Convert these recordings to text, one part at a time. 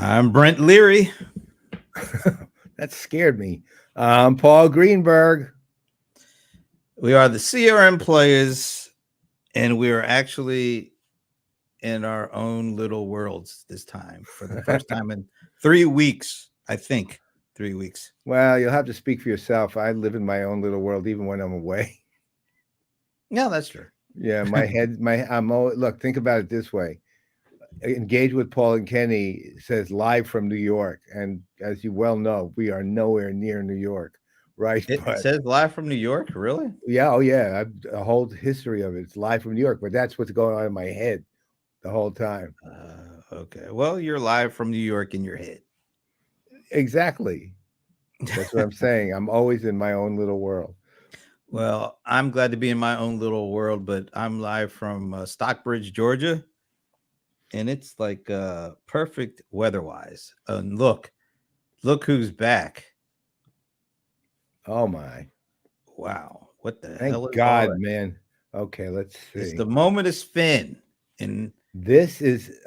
I'm Brent Leary. That scared me. I'm Paul Greenberg. We are the CRM Playaz, and we are actually in our own little worlds this time for the first time in 3 weeks, I think. 3 weeks. Well, you'll have to speak for yourself. I live in my own little world, even when I'm away. Yeah, that's true. Yeah, look, think about it this way. Engage with Paul and Kenny says live from New York. And as you well know, we are nowhere near New York, right? It says live from New York, really? Yeah, oh yeah. A whole history of it. It's live from New York, but that's what's going on in my head the whole time. Okay. Well, you're live from New York in your head. Exactly. That's what I'm saying. I'm always in my own little world. Well, I'm glad to be in my own little world, but I'm live from Stockbridge, Georgia. And it's like perfect weather-wise. And look who's back. Oh my. Wow. What the Thank hell is all God, that? man. Okay, let's It's see. the moment is Finn. And This is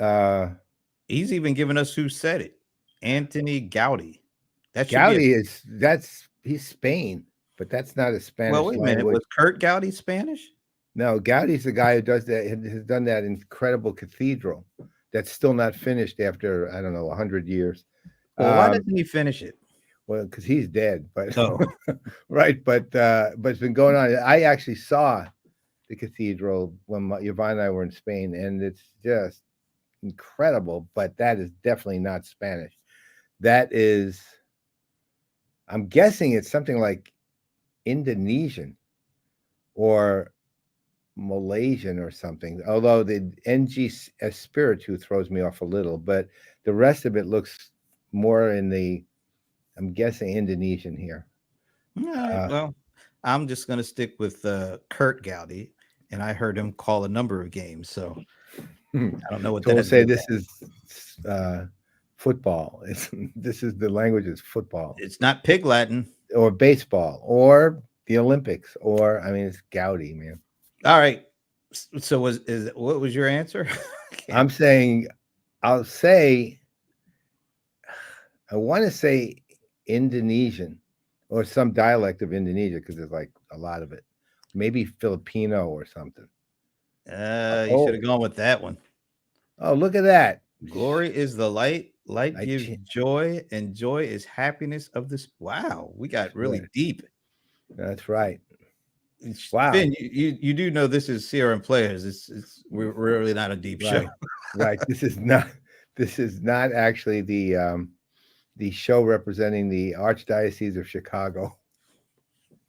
he's even giving us who said it. Anthony Gaudi. That should be Gaudi he's Spain, but that's not a Spanish well, wait a minute. language. Was Kurt Gaudi Spanish? No, Gaudi's the guy who does that, has done that incredible cathedral that's still not finished after, I don't know, 100 years. Well, why doesn't he finish it? Well, because he's dead, but Oh. right, but it's been going on. I actually saw the cathedral when Yvonne and I were in Spain, and it's just incredible, but that is definitely not Spanish. That is, I'm guessing it's something like Indonesian or Malaysian or something, although the NG Espiritu throws me off a little, but the rest of it looks more in the, I'm guessing, Indonesian here. All right, well, I'm just going to stick with Kurt Gaudi, and I heard him call a number of games, so I don't know what So that we'll say is. this is football. This is the language is football. It's not Pig Latin. Or baseball, or the Olympics, or I mean, it's Gaudi, man. All right. So what was your answer? I'm saying, I want to say Indonesian or some dialect of Indonesia because there's like a lot of it. Maybe Filipino or something. You should have gone with that one. Oh, look at that. Glory is the light. Light gives joy, and joy is happiness of this. Wow, we got really deep. That's right. Wow. Finn, you do know this is CRM Playaz. We're really not a deep show. Right. This is not actually the show representing the Archdiocese of Chicago.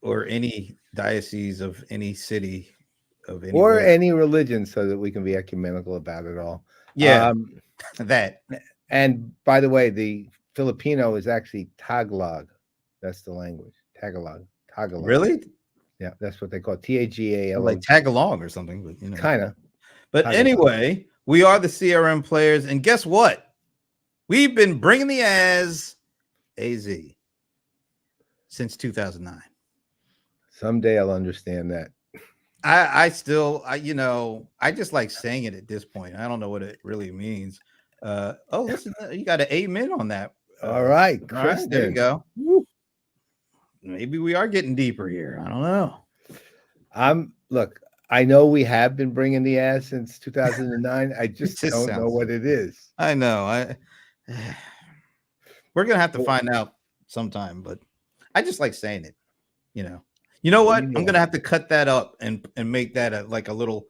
Or any diocese of any city of any or any religion, so that we can be ecumenical about it all. Yeah. That. And by the way, the Filipino is actually Tagalog. That's the language. Tagalog. Really? Yeah, that's what they call it. Tagal. Like tag along or something, but kind of. But Tagalog. Anyway, we are the CRM Playaz, and guess what? We've been bringing the AZ since 2009. Someday I'll understand that. I just like saying it at this point. I don't know what it really means. Listen, you got an amen on that. All right, all right, there you go. Woo. Maybe we are getting deeper here. I don't know. Look, I know we have been bringing the AZ since 2009. I just don't know what it is. I know. We're gonna have to find out sometime, but I just like saying it. You know what? I'm gonna have to cut that up and make that a little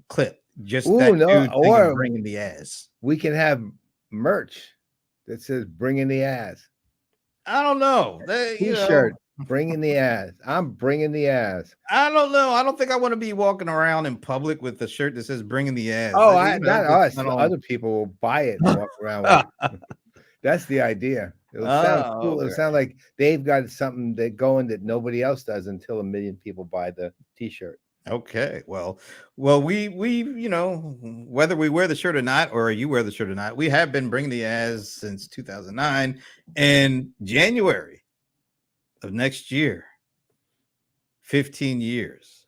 clip. Just or bringing the AZ. We can have merch that says "Bringing the AZ." I don't know. T-shirt. Bringing the AZ. I'm bringing the AZ. I don't know. I don't think I want to be walking around in public with a shirt that says "Bringing the AZ." Oh, not us. Other people will buy it and walk around with it. That's the idea. It'll sound cool. Okay. It'll sound like they've got something going that nobody else does until 1 million people buy the T-shirt. Okay. Well, we whether we wear the shirt or not, or you wear the shirt or not, we have been bringing the AZ since 2009, and January of next year, 15 years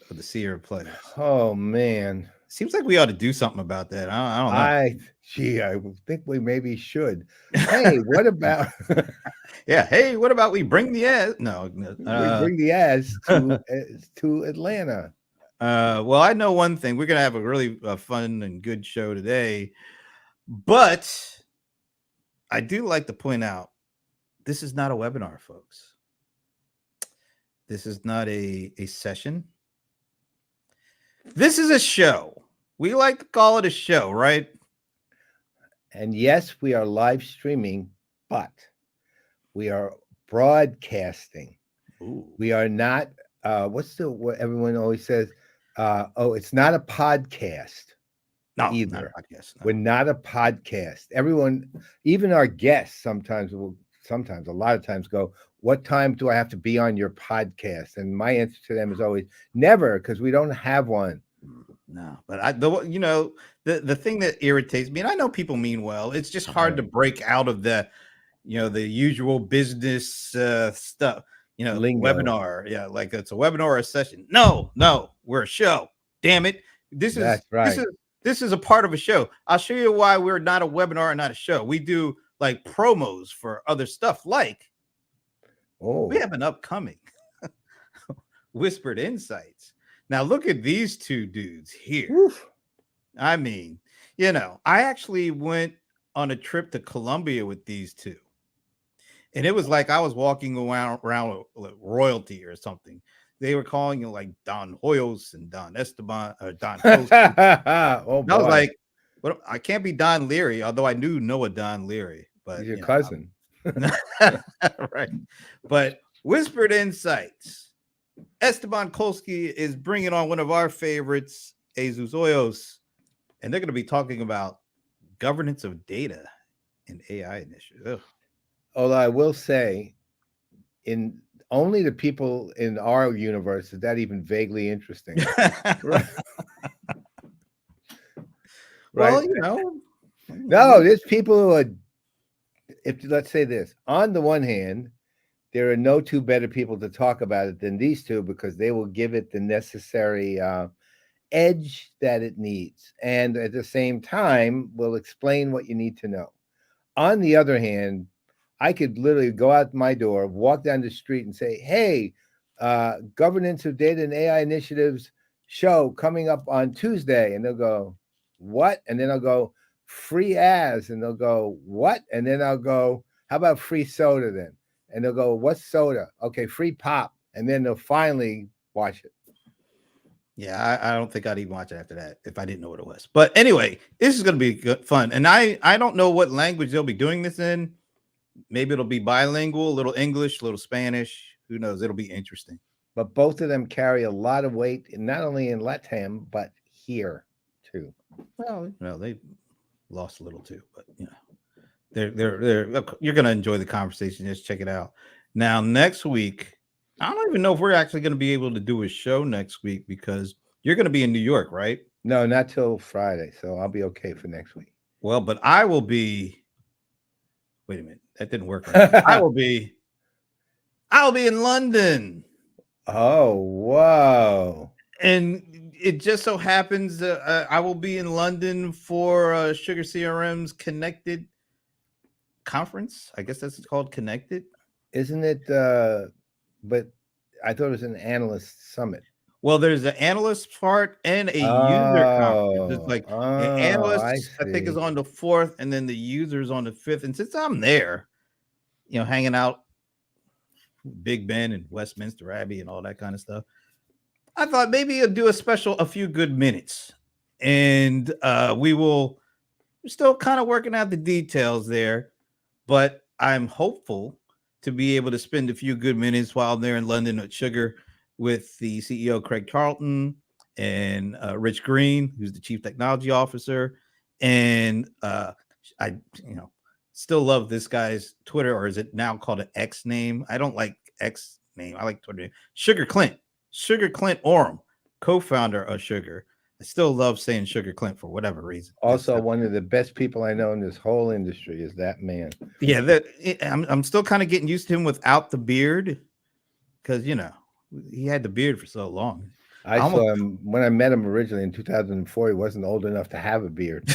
of the CRM Playaz. Oh man. Seems like we ought to do something about that. I don't know. I think we maybe should. Hey, what about Yeah. Hey, what about we bring the ass? No. we bring the ass to Atlanta? Well, I know one thing. We're gonna have a really fun and good show today, but I do like to point out this is not a webinar, folks. This is not a session. This is a show. We like to call it a show, right? And yes, we are live streaming, but we are broadcasting. Ooh. We are not. What everyone always says? It's not a podcast. No, either. not a podcast. No. We're not a podcast. Everyone, even our guests, sometimes, a lot of times, go, "What time do I have to be on your podcast?" And my answer to them is always, "Never," because we don't have one. No, but the thing that irritates me, and I know people mean well, it's just hard to break out of the usual business stuff. Lingo. Webinar, yeah, like it's a webinar or a session. No, we're a show. Damn it, That's right. This is a part of a show. I'll show you why we're not a webinar and not a show. We do like promos for other stuff, like we have an upcoming Whispered Insights. Now look at these two dudes here. Oof. I mean, I actually went on a trip to Colombia with these two. And it was like I was walking around with royalty or something. They were calling it like Don Hoyos and Don Esteban or Don Coast. I was like, "What? I can't be Don Leary," although I knew Noah Don Leary, but he's your cousin. Right. But Whispered Insights. Esteban Kolsky is bringing on one of our favorites, Jesus Hoyos, and they're going to be talking about governance of data and AI initiatives. Although I will say, in only the people in our universe is that even vaguely interesting. Right. Well, no, there's people who are, let's say this, on the one hand, there are no two better people to talk about it than these two, because they will give it the necessary edge that it needs, and at the same time will explain what you need to know. On the other hand, I could literally go out my door, walk down the street and say, "Hey, governance of data and AI initiatives show coming up on Tuesday." And they'll go, "What?" And then I'll go, "Free as." And they'll go, "What?" And then I'll go, "How about free soda then?" And they'll go, "What's soda?" "Okay, free pop." And then they'll finally watch it. Yeah, I don't think I'd even watch it after that if I didn't know what it was. But anyway, this is going to be good fun. And I don't know what language they'll be doing this in. Maybe it'll be bilingual, a little English, a little Spanish. Who knows? It'll be interesting. But both of them carry a lot of weight, not only in LATAM, but here too. Well, they lost a little too, but they're you're going to enjoy the conversation. Just check it out. Now, next week, I don't even know if we're actually going to be able to do a show next week, because you're going to be in New York, right? No, not till Friday. So I'll be okay for next week. Well, but I will be. Wait a minute. That didn't work. Right. I'll be in London. Oh, whoa. And it just so happens I will be in London for Sugar CRM's Connected conference. I guess that's called Connected. Isn't it? But I thought it was an analyst summit. Well, there's an analyst part and a user conference. It's like an analyst, I think, is on the 4th, and then the users on the 5th. And since I'm there, hanging out Big Ben and Westminster Abbey and all that kind of stuff, I thought maybe I'll do a few good minutes. And we're still kind of working out the details there, but I'm hopeful to be able to spend a few good minutes while they're in London at Sugar with the CEO, Craig Charlton, and Rich Green, who's the Chief Technology Officer. And I still love this guy's Twitter, or is it now called an X name? I don't like X name. I like Twitter name. Sugar Clint Oram, co-founder of Sugar. I still love saying Sugar Clint for whatever reason. Also, one of the best people I know in this whole industry is that man. Yeah, I'm still kind of getting used to him without the beard, because he had the beard for so long. I saw him when I met him originally in 2004. He wasn't old enough to have a beard.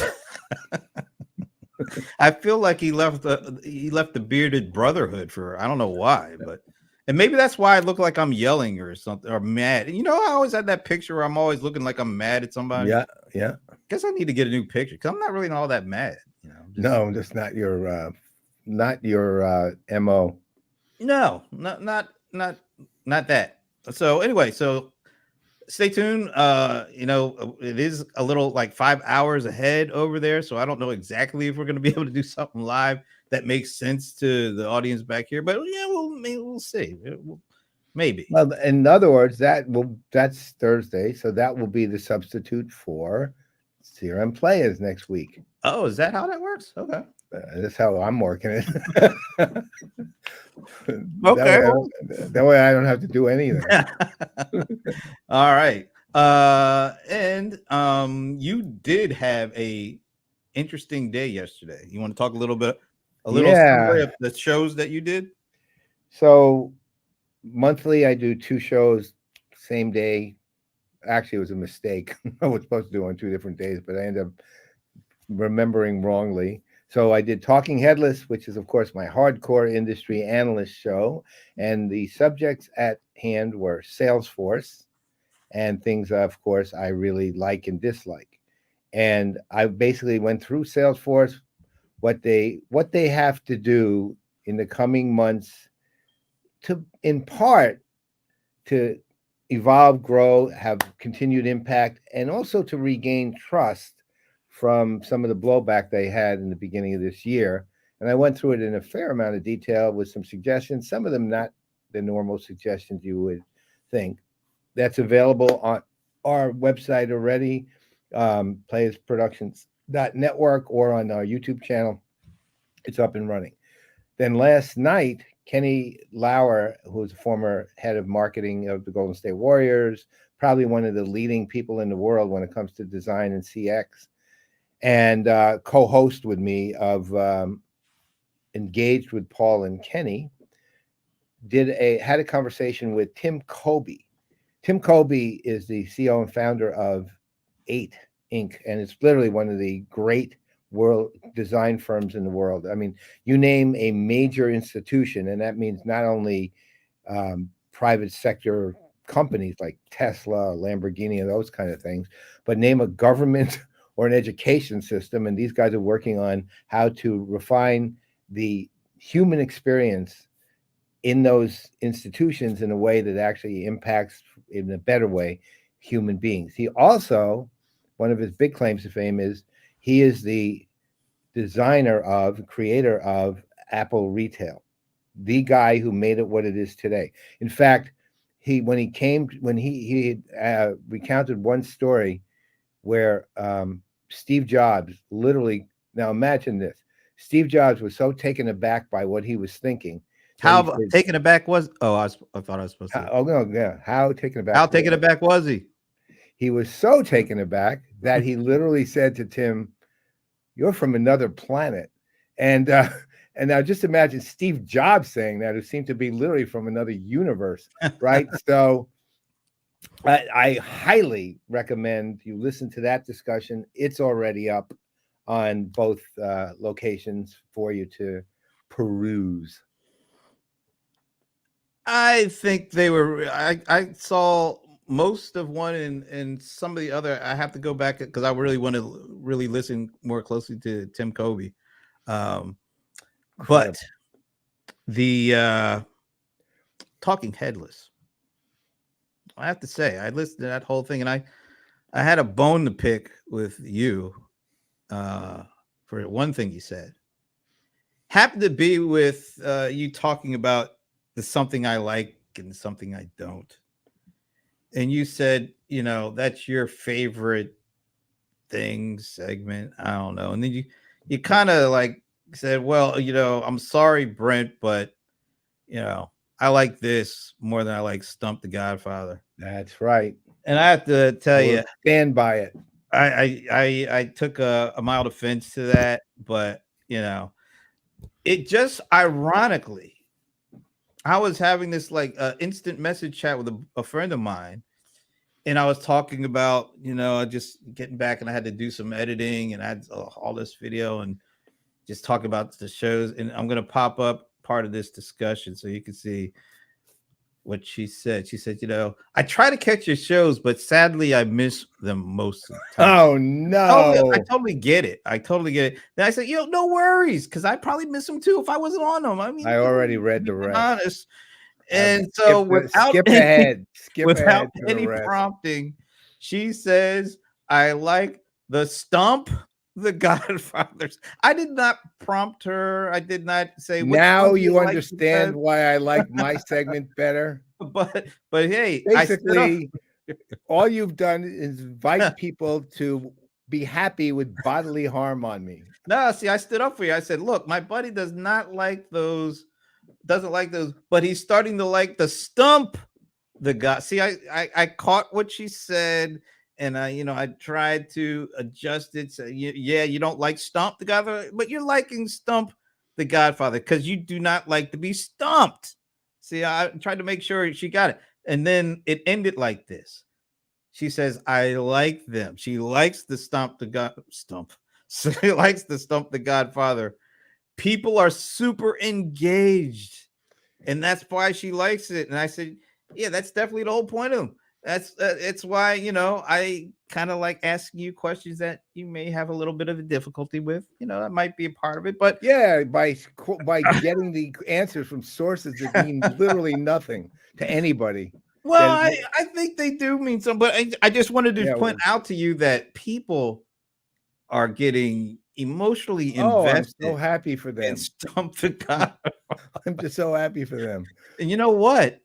I feel like he left the bearded brotherhood for I don't know why, but and maybe that's why I look like I'm yelling or something or mad. You know, I always had that picture where I'm always looking like I'm mad at somebody. Yeah, yeah. Guess I need to get a new picture because I'm not really all that mad. You know, No, that's not your MO. no, not that. So anyway, so stay tuned. You know, it is a little like 5 hours ahead over there, so I don't know exactly if we're going to be able to do something live that makes sense to the audience back here. But yeah, we'll see. Maybe. Well, in other words, that's Thursday, so that will be the substitute for CRM Playaz next week. Oh, is that how that works? Okay. That's how I'm working it. Okay. That way I don't have to do anything. All right. And you did have a interesting day yesterday. You want to talk a little summary of the shows that you did? So monthly I do 2 shows same day. Actually, it was a mistake. I was supposed to do on 2 different days, but I ended up remembering wrongly. So I did Talking Headless, which is, of course, my hardcore industry analyst show. And the subjects at hand were Salesforce and things, of course, I really like and dislike. And I basically went through Salesforce, what they have to do in the coming months to, in part, to evolve, grow, have continued impact, and also to regain trust from some of the blowback they had in the beginning of this year. And I went through it in a fair amount of detail with some suggestions, some of them not the normal suggestions you would think. That's available on our website already, playazproductions.network, or on our YouTube channel. It's up and running. Then last night, Kenny Lauer, who's a former head of marketing of the Golden State Warriors, probably one of the leading people in the world when it comes to design and CX, and co-host with me of Engaged with Paul and Kenny, had a conversation with Tim Kobe. Tim Kobe is the CEO and founder of 8 Inc., and it's literally one of the great world design firms in the world. I mean, you name a major institution, and that means not only private sector companies like Tesla, Lamborghini, and those kind of things, but name a government or an education system, and these guys are working on how to refine the human experience in those institutions in a way that actually impacts, in a better way, human beings. He also, one of his big claims to fame is he is the creator of Apple Retail, the guy who made it what it is today. In fact, he recounted one story where Steve Jobs literally, now imagine this, Steve Jobs was so taken aback by what he was thinking. How taken aback was? Oh, I thought I was supposed to. Oh no, yeah. How taken aback? How taken aback was he? He was so taken aback that he literally said to Tim, "You're from another planet." And now just imagine Steve Jobs saying that, who seemed to be literally from another universe, right? So I highly recommend you listen to that discussion. It's already up on both locations for you to peruse. I think they were. I saw most of one and some of the other. I have to go back because I really want to really listen more closely to Tim Kobe. But the Talking Headless, I have to say, I listened to that whole thing, and I had a bone to pick with you for one thing you said. Happened to be with you talking about the something I like and something I don't. And you said, you know, that's your favorite thing segment. I don't know. And then you kind of like said, well, you know, I'm sorry, Brent, but you know, I like this more than I like Stump the Godfather. That's right. And I have to tell you, stand by it. I took a mild offense to that, but you know, it just ironically, I was having this like instant message chat with a friend of mine, and I was talking about, just getting back, and I had to do some editing, and I had all this video and just talk about the shows. And I'm going to pop up part of this discussion so you can see what she said. She said, I try to catch your shows, but sadly I miss them most of the time. Oh no. I totally get it. Then I said, no worries, because I probably miss them too if I wasn't on them. I mean, I already read the rest. Honest. And so skip ahead without to any the rest. prompting, she says, I like the Stump the Godfathers. I did not prompt her. I did not say. Now you understand why I like my segment better. But hey, basically, all you've done is invite people to be happy with bodily harm on me. No, see, I stood up for you. I said, look, my buddy does not like those. Doesn't like those, but he's starting to like the Stump the God. See, I caught what she said, and I tried to adjust it. So you don't like Stump the Godfather, but you're liking Stump the Godfather because you do not like to be stumped. See, I tried to make sure she got it, and then it ended like this. She says, I like them. She likes the Stump. So she likes the Stump the Godfather. People are super engaged, and that's why she likes it. And I said, yeah, that's definitely the whole point of them. It's why, I kind of like asking you questions that you may have a little bit of a difficulty with. That might be a part of it. But yeah, by getting the answers from sources that mean literally nothing to anybody. Well, I think they do mean something, but I just wanted to point out to you that people are getting emotionally invested. I'm so happy for them. Stump the God. I'm just so happy for them. And you know what?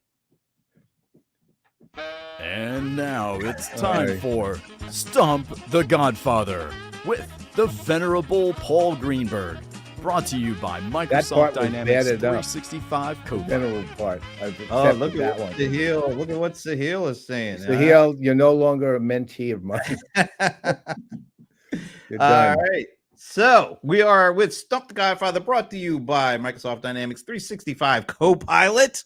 And now it's time for Stump the Godfather with the venerable Paul Greenberg. Brought to you by Microsoft Dynamics 365 Copilot. Venerable part. Look at what Sahil. Look at what Sahil is saying. Sahil, you're no longer a mentee of mine. All right. So we are with Stump the Godfather, brought to you by Microsoft Dynamics 365 Copilot.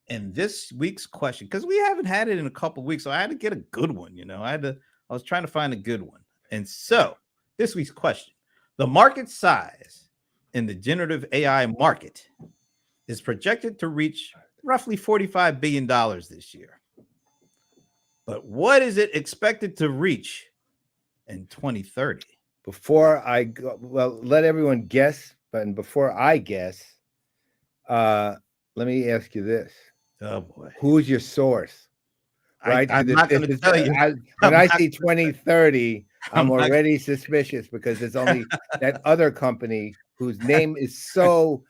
And this week's question, because we haven't had it in a couple of weeks, so I had to get a good one. I was trying to find a good one. And so this week's question: the market size in the generative AI market is projected to reach roughly $45 billion this year. But what is it expected to reach in 2030? Before I go, let everyone guess, but before I guess, let me ask you this. Oh boy. Who's your source? Right? I'm not going to tell you. When I see 2030, I'm already suspicious because there's only that other company whose name is so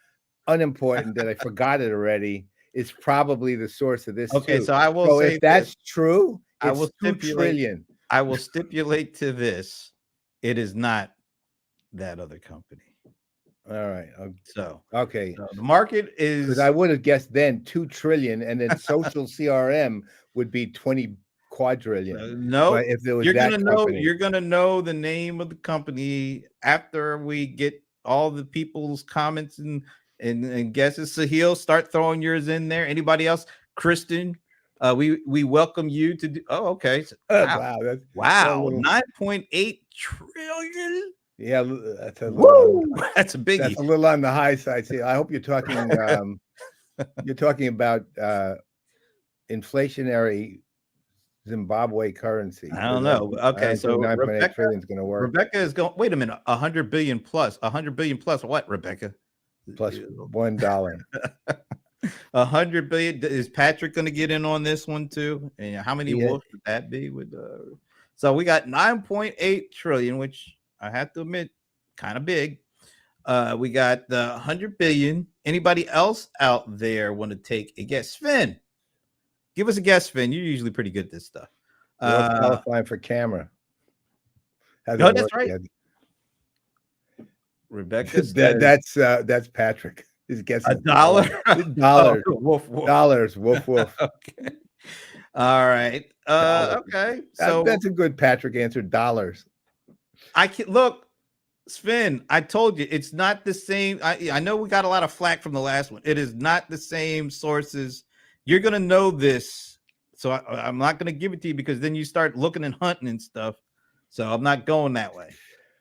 unimportant that I forgot it already is probably the source of this. Okay, so I will say if that's true, I will $2 trillion. I will stipulate to this. It is not that other company. All right. So okay. The market is, because I would have guessed then 2 trillion, and then social CRM would be 20 quadrillion. No, but if there was you're gonna know the name of the company after we get all the people's comments and guesses. Sahil, start throwing yours in there. Anybody else? Kristen, we welcome you to do. Oh, okay. Wow. 9.8 trillion. Yeah, that's a little, that's a biggie. That's a little on the high side. See, I hope you're talking you're talking about inflationary Zimbabwe currency. I don't know. Okay, so 9.8 trillion is going to work. Rebecca is going. Wait a minute, 100 billion plus. 100 billion plus what, Rebecca? Plus $1. 100 billion. Is Patrick going to get in on this one too? And how many wolves would that be? So we got 9.8 trillion, which I have to admit, kind of big. We got the 100 billion. Anybody else out there want to take a guess? Sven, give us a guess, Sven. You're usually pretty good at this stuff. Qualifying for camera. No, that's right. Rebecca, that's Patrick. He's guessing $1. Dollars. Oh, woof, woof. Dollars. Woof woof. Okay. All right. Okay. So that's a good Patrick answer. Dollars. I can look, Sven. I told you it's not the same. I know we got a lot of flack from the last one. It is not the same sources. You're gonna know this So I'm not going to give it to you because then you start looking and hunting and stuff. So I'm not going that way.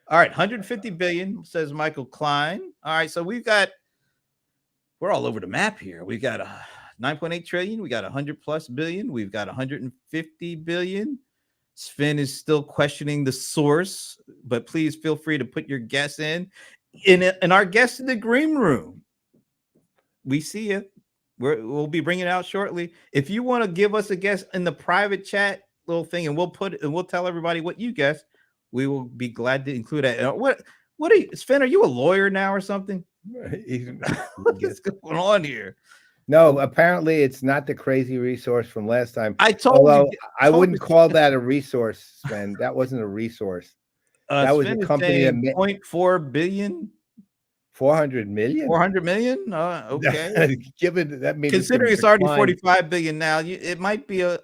All right, 150 billion, says Michael Klein. All right, so we're all over the map here. We got 9.8 trillion. We got 100 plus billion. We've got 150 billion. Sven is still questioning the source, but please feel free to put your guess in. And our guest in the green room, we see you. We'll be bringing it out shortly. If you want to give us a guess in the private chat little thing, and we'll tell everybody what you guess, we will be glad to include that. What are you, Sven? Are you a lawyer now or something? What is going on here? No, apparently it's not the crazy resource from last time. I told you. I wouldn't call that a resource, Sven. That wasn't a resource. That was a company that made 0.4 billion. 400 million. 400 million. Okay. Given that means considering it's already 45 billion now, it might be a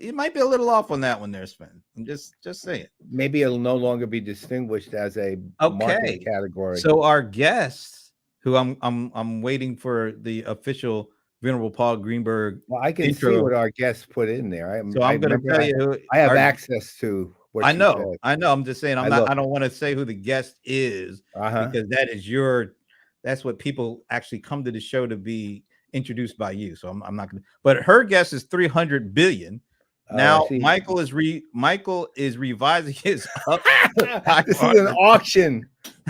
little off on that one there, Sven. I'm just saying. Maybe it'll no longer be distinguished as a market category. So our guest, who I'm waiting for the official Venerable Paul Greenberg. Well, I can see what our guests put in there. I'm going to tell you. I have access to what I know. I'm just saying. I don't want to say who the guest is because that's what people actually come to the show to be introduced by you. So I'm not going to. But her guess is 300 billion. Now Michael is revising his up. This is an auction.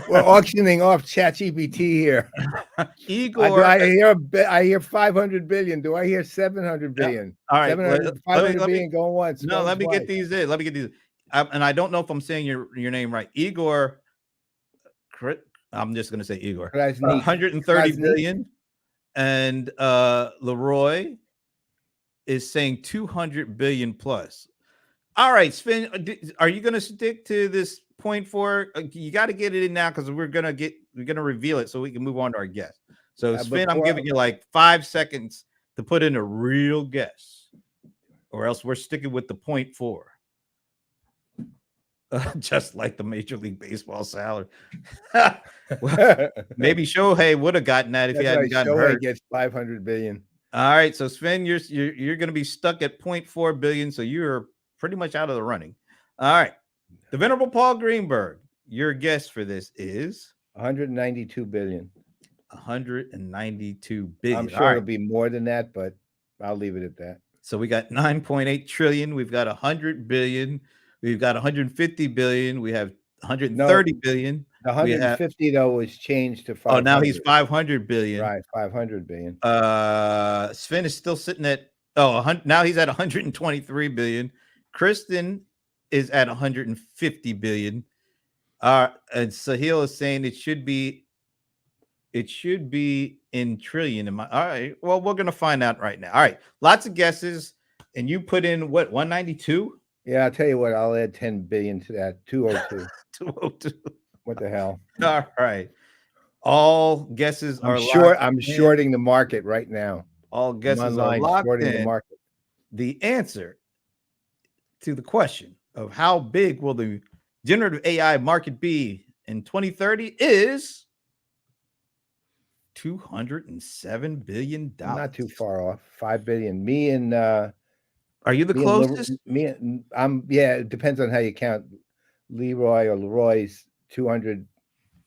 We're auctioning off ChatGPT here. Igor, I hear 500 billion. Do I hear 700 billion? All right, 500 billion going once. No, let me get these in. And I don't know if I'm saying your name right. Igor. I'm just going to say Igor. 130 billion, and Leroy is saying 200 billion plus. All right, Sven, are you going to stick to this 0.4? You got to get it in now because we're going to reveal it so we can move on to our guest. So Sven, I'm giving you like 5 seconds to put in a real guess, or else we're sticking with the 0.4. Just like the Major League Baseball salary. Well, maybe Shohei would have gotten that if he hadn't gotten hurt. Shohei gets 500 billion. All right, so Sven, you're going to be stuck at 0.4 billion, so you're pretty much out of the running. All right, the Venerable Paul Greenberg, your guess for this is 192 billion. 192 billion. I'm sure it'll be more than that, but I'll leave it at that. So we got 9.8 trillion. We've got 100 billion. We've got 150 billion. We have 130 billion. The 150 though was changed to 500. Oh, now he's 500 billion. Right, 500 billion. Sven is still sitting at now he's at 123 billion. Kristen is at 150 billion. And Sahil is saying it should be in trillion. All right. Well, we're gonna find out right now. All right, lots of guesses, and you put in what 192? Yeah, I'll tell you what, I'll add 10 billion to that. 202. 202. What the hell? All right. All guesses are I'm shorting the market right now. All guesses are locked in. The market. The answer to the question of how big will the generative AI market be in 2030 is $207 billion. Not too far off. 5 billion. Me and are you the closest? Yeah, it depends on how you count. Leroy's 200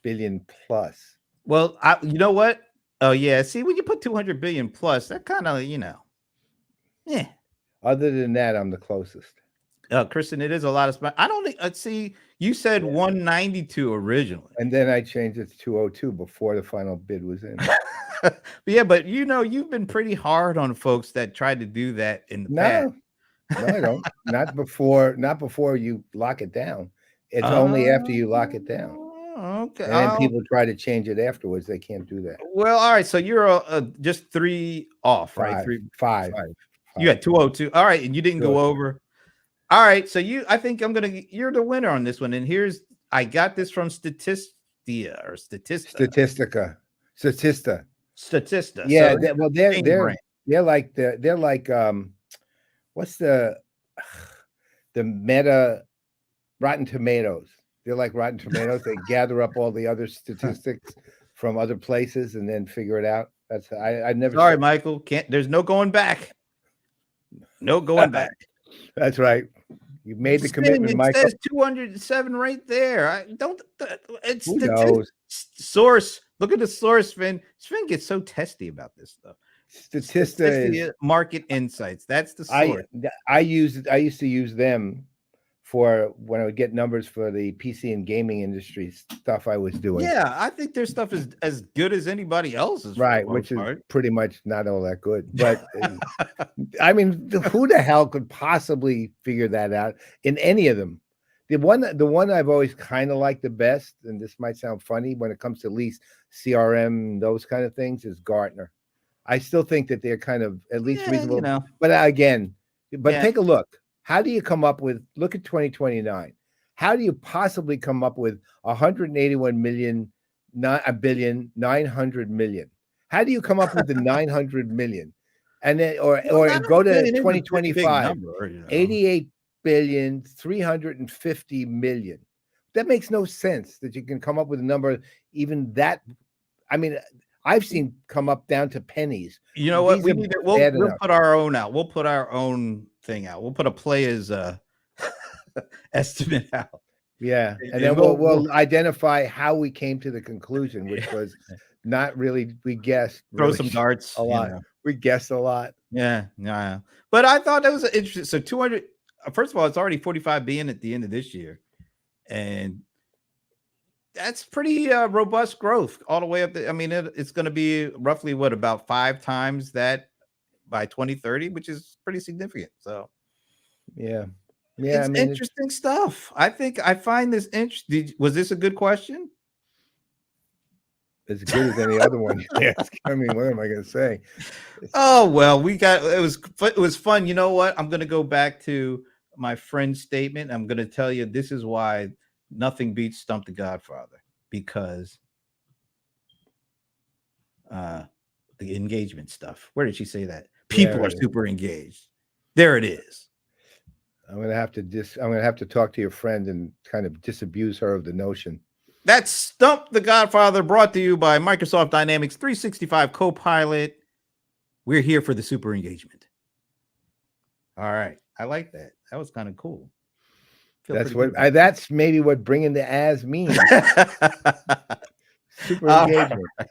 billion plus. Well, you know what? Oh yeah. See, when you put 200 billion plus, that kind of, yeah. Other than that, I'm the closest. Kristen, it is a lot of spot. I don't think. See, you said 192 originally, and then I changed it to 202 before the final bid was in. but you've been pretty hard on folks that tried to do that in the past. No, I don't. Not before you lock it down. It's only after you lock it down. Okay. And then people try to change it afterwards. They can't do that. Well, all right. So you're just 3 off, right? 5. You had 202. All right, and you didn't go over. All right. So you're the winner on this one. And I got this from Statista. Yeah. They're like what's the Meta Rotten Tomatoes? They're like Rotten Tomatoes. They gather up all the other statistics from other places and then figure it out. That's I never. Sorry, Michael. There's no going back. No going back. That's right. You made the Sven, commitment, it Michael. says 207 right there. I don't. It's Who knows? Source. Look at the source, Sven. Sven gets so testy about this stuff. Statista is Market Insights. That's the source. I used to use them for when I would get numbers for the PC and gaming industry stuff I was doing. Yeah, I think their stuff is as good as anybody else's. Right, which is pretty much not all that good. But I mean, who the hell could possibly figure that out in any of them? The one I've always kind of liked the best, and this might sound funny when it comes to at least CRM, those kind of things, is Gartner. I still think that they're kind of at least reasonable. You know. But again, take a look. How do you come up with, look at 2029. How do you possibly come up with 181 million, $1 billion, 900 million? How do you come up with the 900 million? And then, or go to 2025, 88 billion, 350 million. That makes no sense that you can come up with a number even that. I mean, I've seen come up down to pennies. You know what? We'll put our own out. We'll put our own thing out. We'll put a Playaz estimate out. Yeah, and then we'll identify how we came to the conclusion, which was not really. We guessed. Throw some darts a lot. We guessed a lot. Yeah. But I thought that was interesting. So 200. First of all, it's already 45 billion at the end of this year, and that's pretty robust growth all the way up. I mean, it's going to be roughly about 5 times that by 2030, which is pretty significant. So, yeah, it's interesting stuff. I find this interesting. Was this a good question? As good as any other one you ask. I mean, what am I going to say? Oh well, it was fun. You know what? I'm going to go back to my friend's statement. I'm going to tell you this is why nothing beats Stump the Godfather, because the engagement stuff. Where did she say that? People are super engaged. There it is. I'm going to have to talk to your friend and kind of disabuse her of the notion. That's Stump the Godfather, brought to you by Microsoft Dynamics 365 Copilot. We're here for the super engagement. All right. I like that. That was kind of cool. That's maybe what bringing the as means. Super engagement. Right.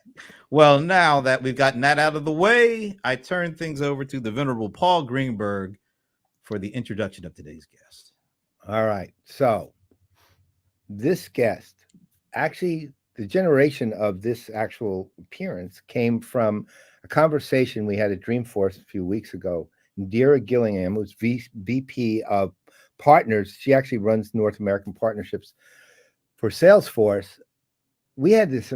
Well, now that we've gotten that out of the way, I turn things over to the venerable Paul Greenberg for the introduction of today's guest. All right. So this guest, actually, the generation of this actual appearance came from a conversation we had at Dreamforce a few weeks ago. Indira Gillingham, who's VP of Partners. She actually runs North American partnerships for Salesforce. We had this.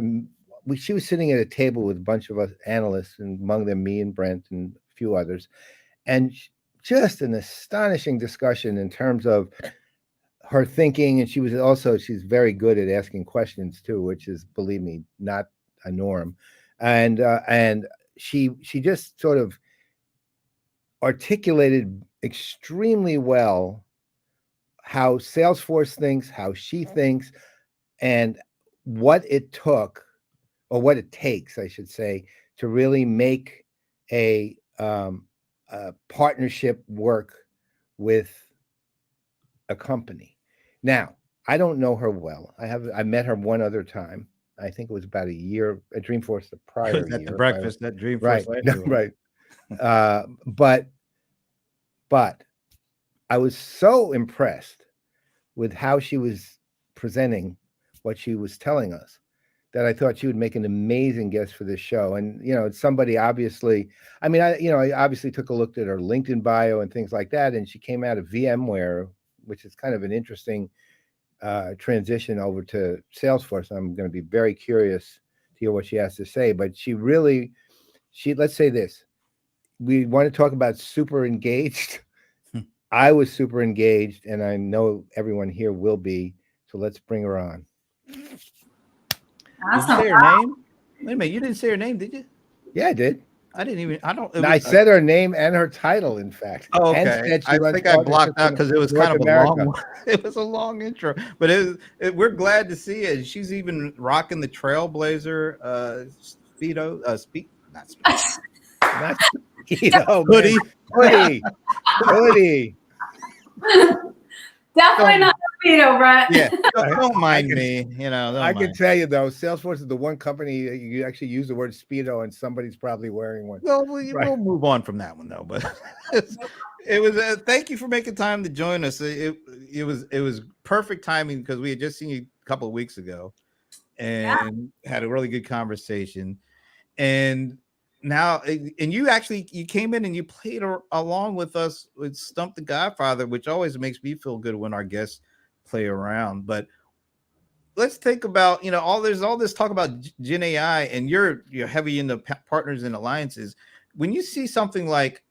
She was sitting at a table with a bunch of us analysts, and among them me and Brent and a few others, and just an astonishing discussion in terms of her thinking. And she's very good at asking questions too, which is, believe me, not a norm. And she just sort of articulated extremely well how Salesforce thinks, how she thinks, and what it took, or what it takes, I should say, to really make a partnership work with a company. Now, I don't know her well. I met her one other time. I think it was about a year at Dreamforce the prior year. At the breakfast at Dreamforce. Right. But I was so impressed with how she was presenting what she was telling us that I thought she would make an amazing guest for this show. And, it's somebody obviously, I obviously took a look at her LinkedIn bio and things like that. And she came out of VMware, which is kind of an interesting transition over to Salesforce. I'm going to be very curious to hear what she has to say, but let's say this. We want to talk about super engaged. I was super engaged, and I know everyone here will be. So let's bring her on. Awesome. Did you say her name? Wait a minute, you didn't say her name, did you? Yeah, I did. I didn't even. I said her name and her title, in fact. Oh, okay. I think I blocked out because it was kind of a long. It was a long intro, but we're glad to see it. She's even rocking the Trailblazer Speedo. Hoodie. Definitely not a speedo, Brett. Yeah, don't mind me. I can tell you though, Salesforce is the one company that you actually use the word speedo, and somebody's probably wearing one. Well, we'll move on from that one though. But it was. Thank you for making time to join us. It was perfect timing because we had just seen you a couple of weeks ago, and had a really good conversation. And now, and you came in and you played along with us with Stump the Godfather, which always makes me feel good when our guests play around. But let's think about, there's all this talk about Gen AI, and you're heavy into partners and alliances. When you see something like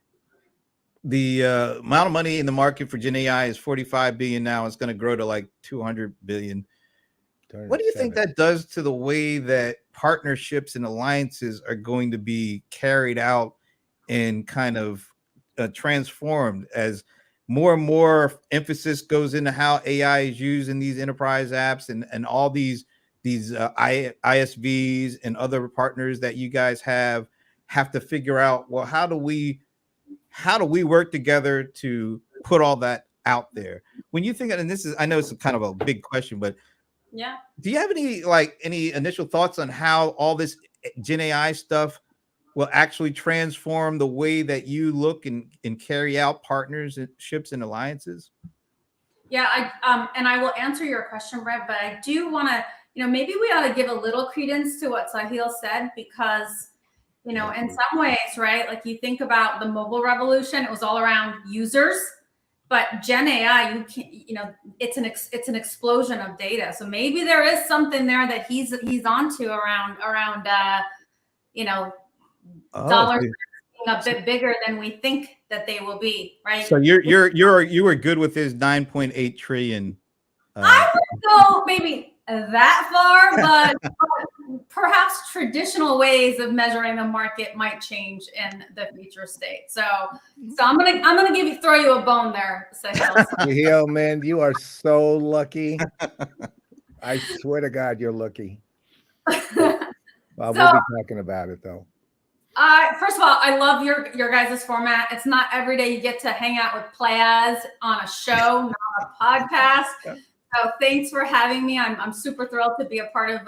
the amount of money in the market for Gen AI is 45 billion now, it's going to grow to like 200 billion. What do you think that does to the way that partnerships and alliances are going to be carried out and kind of transformed as more and more emphasis goes into how AI is used in these enterprise apps and all these ISVs and other partners that you guys have to figure out, well, how do we work together to put all that out there? When you think, and this is, I know it's kind of a big question, but yeah, do you have any initial thoughts on how all this Gen AI stuff will actually transform the way that you look and carry out partnerships and alliances? Yeah, and I will answer your question, Brett, but I do want to, maybe we ought to give a little credence to what Sahil said, because, in some ways, right, like you think about the mobile revolution, it was all around users, but Gen AI, it's an explosion of data. So maybe there is something there that he's onto around dollars being a bit bigger than we think that they will be, right? So you were good with his 9.8 trillion. I wouldn't go maybe that far, but perhaps traditional ways of measuring the market might change in the future state. So I'm gonna throw you a bone there, Sahil. Man, you are so lucky. I swear to God, you're lucky. Well, we'll be talking about it though. First of all, I love your guys' format. It's not every day you get to hang out with Playaz on a show, not a podcast. So thanks for having me. I'm super thrilled to be a part of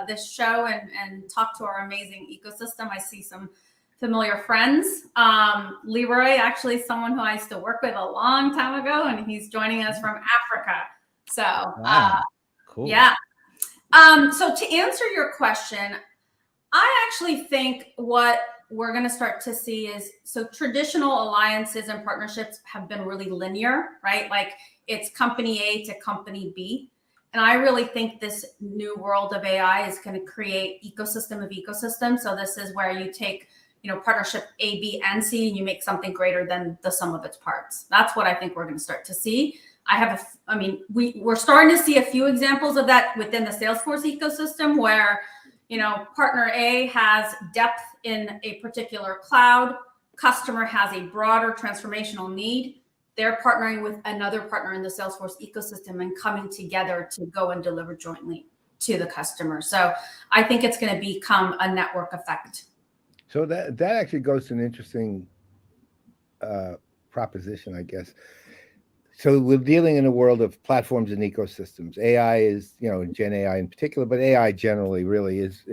this show and talk to our amazing ecosystem. I see some familiar friends. Leroy, actually someone who I used to work with a long time ago, and he's joining us from Africa. So cool. Yeah. So to answer your question, I actually think what we're going to start to see is, so traditional alliances and partnerships have been really linear, right? Like it's company A to company B. And I really think this new world of AI is going to create ecosystem of ecosystems. So this is where you take, partnership A, B, and C, and you make something greater than the sum of its parts. That's what I think we're going to start to see. We're starting to see a few examples of that within the Salesforce ecosystem where, partner A has depth in a particular cloud, customer has a broader transformational need. They're partnering with another partner in the Salesforce ecosystem and coming together to go and deliver jointly to the customer. So I think it's going to become a network effect. So that actually goes to an interesting proposition, I guess. So we're dealing in a world of platforms and ecosystems. AI is, Gen AI in particular, but AI generally really is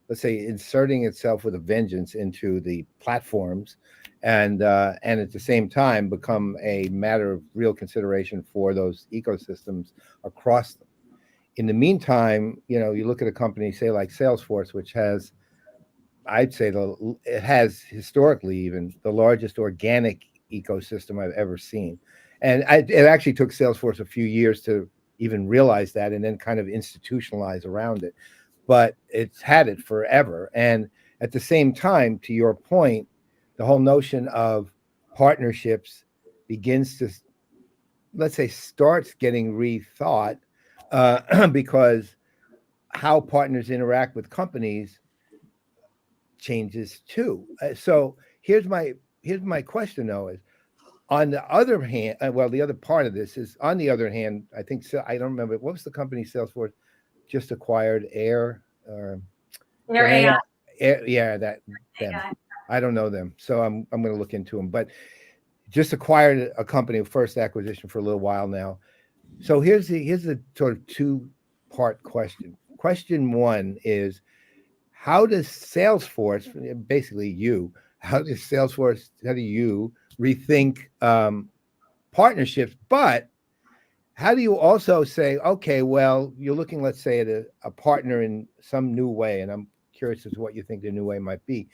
let's say, inserting itself with a vengeance into the platforms, and at the same time become a matter of real consideration for those ecosystems across them. In the meantime, you look at a company, say like Salesforce, which has, I'd say it has historically even the largest organic ecosystem I've ever seen. And it actually took Salesforce a few years to even realize that and then kind of institutionalize around it. But it's had it forever. And at the same time, to your point, the whole notion of partnerships begins to, let's say, starts getting rethought because how partners interact with companies changes too. So here's my question though, is on the other hand, the other part of this is, on the other hand, I think, so I don't remember, what was the company Salesforce just acquired? Air AI. Yeah, that. AI. I don't know them, so I'm going to look into them. But just acquired a company, first acquisition for a little while now. So here's the sort of two-part question. Question one is, how does Salesforce, basically how do you rethink partnerships? But how do you also say, okay, well, you're looking, let's say, at a partner in some new way, and I'm curious as to what you think the new way might be.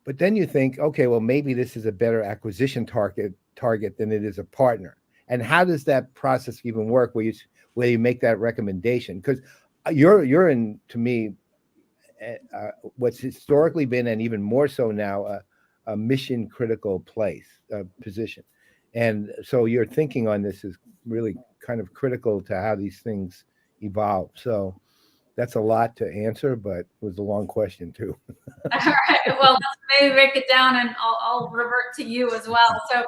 But then you think, okay, well, maybe this is a better acquisition target than it is a partner. And how does that process even work where you make that recommendation? Because you're in, to me, what's historically been, and even more so now, a mission critical position. And so your thinking on this is really kind of critical to how these things evolve. So that's a lot to answer, but it was a long question too. All right. Well, let's maybe break it down, and I'll revert to you as well. So,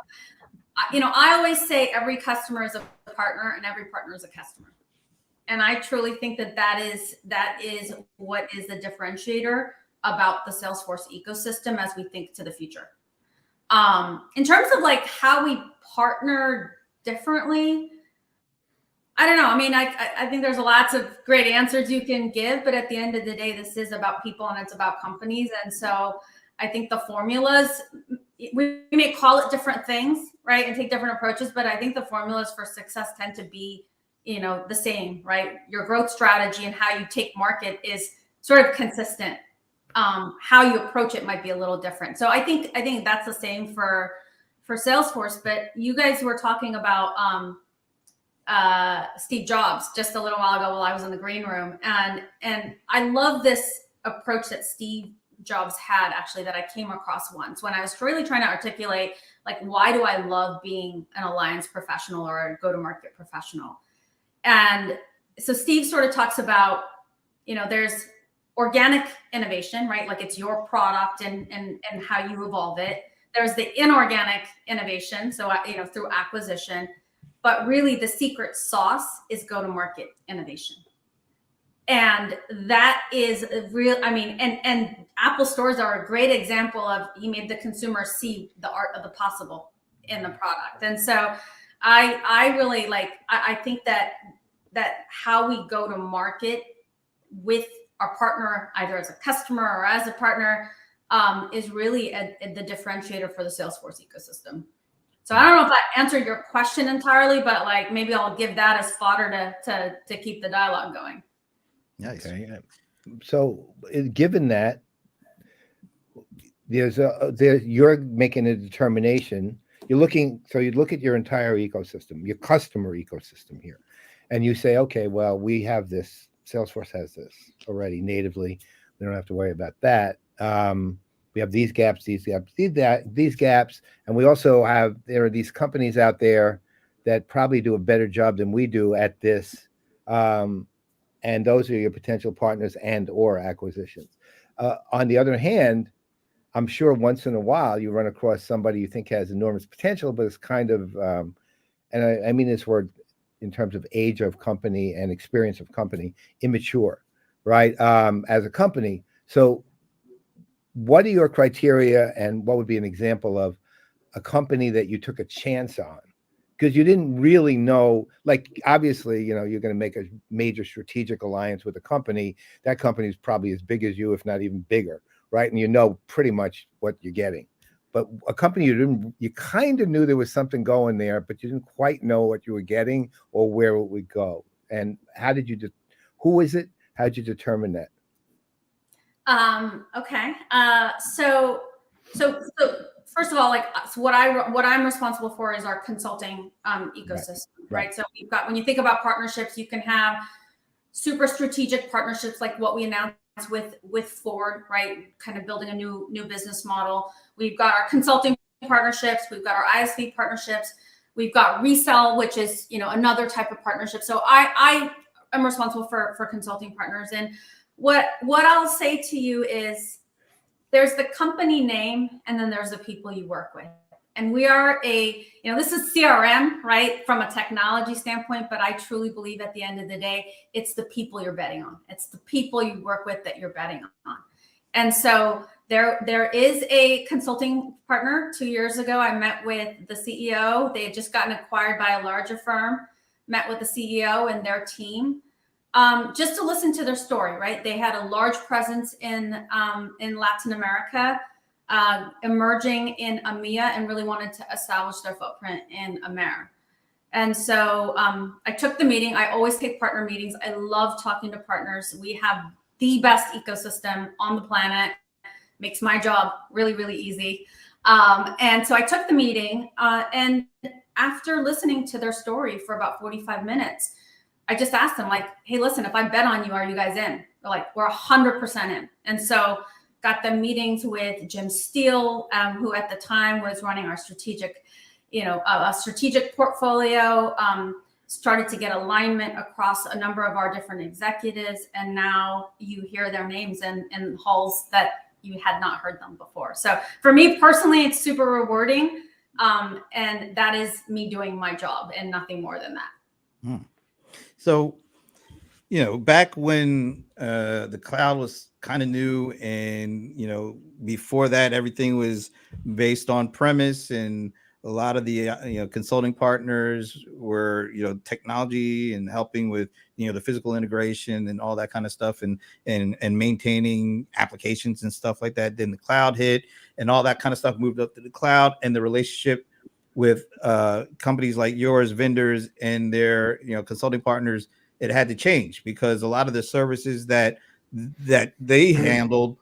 I always say every customer is a partner and every partner is a customer. And I truly think that is what is the differentiator about the Salesforce ecosystem as we think to the future. In terms of like how we partner differently, I don't know. I mean, I think there's lots of great answers you can give, but at the end of the day, this is about people and it's about companies. And so I think the formulas, we may call it different things, right? And take different approaches, but I think the formulas for success tend to be, the same, right? Your growth strategy and how you take market is sort of consistent. How you approach it might be a little different. So I think that's the same for Salesforce, but you guys were talking about, Steve Jobs just a little while ago while I was in the green room. And I love this approach that Steve Jobs had, actually, that I came across once when I was really trying to articulate, like, why do I love being an alliance professional or a go-to-market professional? And so Steve sort of talks about, there's organic innovation, right? Like it's your product and how you evolve it. There's the inorganic innovation. So, through acquisition. But really, the secret sauce is go-to-market innovation. And that is real. I mean, and Apple stores are a great example of, you made the consumer see the art of the possible in the product. And so I really I think that how we go to market with our partner, either as a customer or as a partner, is really the differentiator for the Salesforce ecosystem. So I don't know if that answered your question entirely, but maybe I'll give that as fodder to keep the dialogue going. Nice. Okay. So given that, you're making a determination. You look at your entire ecosystem, your customer ecosystem here, and you say, okay, well, we have this. Salesforce has this already natively. We don't have to worry about that. We have these gaps, and we also there are these companies out there that probably do a better job than we do at this, and those are your potential partners and or acquisitions. On the other hand, I'm sure once in a while you run across somebody you think has enormous potential, but it's kind of, and I mean this word in terms of age of company and experience of company, immature, right? As a company. So what are your criteria, and what would be an example of a company that you took a chance on? Because you didn't really know, obviously, you're going to make a major strategic alliance with a company. That company is probably as big as you, if not even bigger, right? And pretty much what you're getting. But a company you kind of knew there was something going there, but you didn't quite know what you were getting or where it would go. And who is it? How did you determine that? Okay. So first of all, what I'm responsible for is our consulting ecosystem, right? So we've got, when you think about partnerships, you can have super strategic partnerships like what we announced with Ford, right? Kind of building a new business model. We've got our consulting partnerships. We've got our ISV partnerships. We've got resell, which is, another type of partnership. So I am responsible for consulting partners. And what I'll say to you is, there's the company name and then there's the people you work with. And we are this is CRM, right? From a technology standpoint, but I truly believe at the end of the day, it's the people you're betting on. It's the people you work with that you're betting on. And so There is a consulting partner. 2 years ago, I met with the CEO. They had just gotten acquired by a larger firm, met with the CEO and their team, just to listen to their story, right? They had a large presence in Latin America, emerging in EMEA, and really wanted to establish their footprint in AMER. And so I took the meeting. I always take partner meetings. I love talking to partners. We have the best ecosystem on the planet. Makes my job really, really easy. And so I took the meeting, and after listening to their story for about 45 minutes, I just asked them, like, hey, listen, if I bet on you, are you guys in? They're like, we're 100% in. And so got the meetings with Jim Steele, who at the time was running our strategic, a strategic portfolio, started to get alignment across a number of our different executives. And now you hear their names in halls that you had not heard them before. So for me personally, it's super rewarding. And that is me doing my job and nothing more than that. So, back when the cloud was kind of new, and, before that, everything was based on premise, and a lot of the, consulting partners were, technology and helping with, the physical integration and all that kind of stuff, and maintaining applications and stuff like that. Then the cloud hit, and all that kind of stuff moved up to the cloud, and the relationship with companies like yours, vendors, and their, consulting partners, it had to change, because a lot of the services that they handled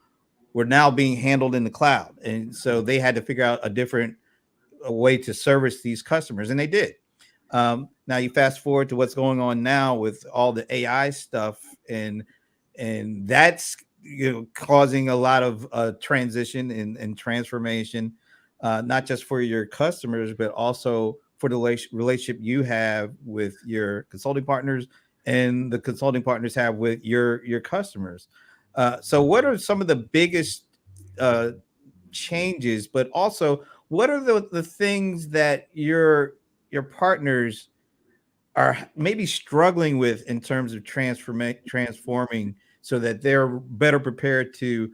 were now being handled in the cloud. And so they had to figure out a way to service these customers, and they did. Now you fast forward to what's going on now with all the AI stuff, and that's causing a lot of transition and transformation, not just for your customers, but also for the relationship you have with your consulting partners, and the consulting partners have with your customers. So what are some of the biggest changes, but also what are the things that your partners are maybe struggling with in terms of transforming, so that they're better prepared to,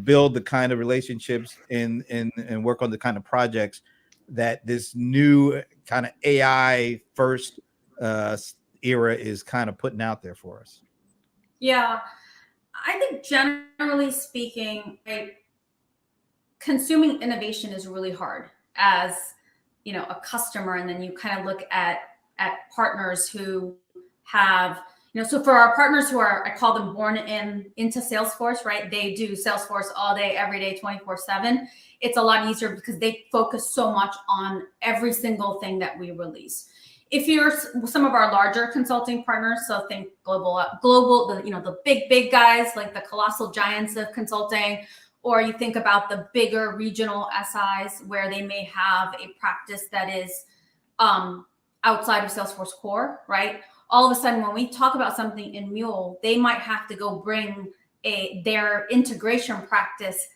build the kind of relationships and work on the kind of projects that this new kind of AI first era is kind of putting out there for us? Yeah, I think generally speaking, right, consuming innovation is really hard as a customer, and then you kind of look at partners who have, so for our partners who are, I call them born into Salesforce, right? They do Salesforce all day, every day, 24/7. It's a lot easier because they focus so much on every single thing that we release. If you're some of our larger consulting partners, so think global, the big guys, like the colossal giants of consulting, or you think about the bigger regional SIs where they may have a practice that is outside of Salesforce core, right? All of a sudden, when we talk about something in Mule, they might have to go bring their integration practice,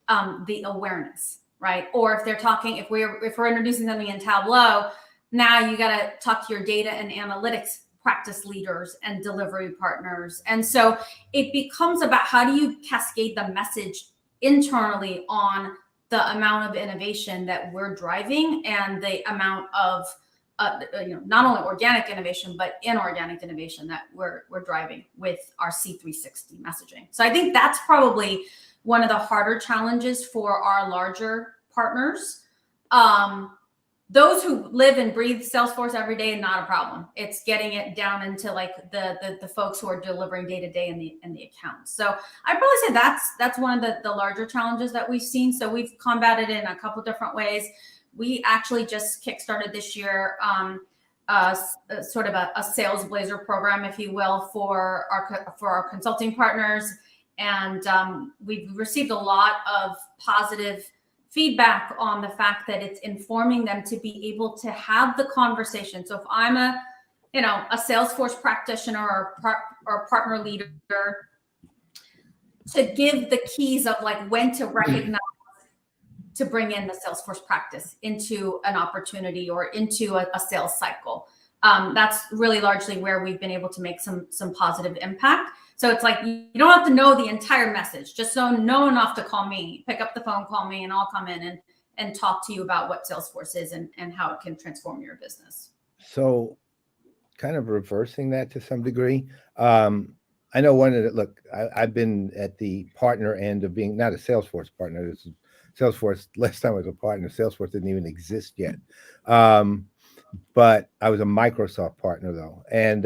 the awareness, right? Or if they're talking, if we're introducing something in Tableau, now you got to talk to your data and analytics practice leaders and delivery partners. And so it becomes about how do you cascade the message internally on the amount of innovation that we're driving, and the amount of not only organic innovation, but inorganic innovation that we're driving with our C360 messaging. So I think that's probably one of the harder challenges for our larger partners. Those who live and breathe Salesforce every day, not a problem. It's getting it down into like the folks who are delivering day to day in the accounts. So I'd probably say that's one of the larger challenges that we've seen. So we've combated it in a couple different ways. We actually just kickstarted this year sort of a sales blazer program, if you will, for our consulting partners, and we've received a lot of positive feedback on the fact that it's informing them to be able to have the conversation. So if I'm a Salesforce practitioner or partner leader, to give the keys of like when to recognize to bring in the Salesforce practice into an opportunity or into a sales cycle. That's really largely where we've been able to make some positive impact. So it's like, you don't have to know the entire message, just know enough to call me, pick up the phone, call me, and I'll come in and talk to you about what Salesforce is and how it can transform your business. So kind of reversing that to some degree. I know I've been at the partner end of being not a Salesforce partner. This is Salesforce. Last time I was a partner, Salesforce didn't even exist yet. But I was a Microsoft partner though. And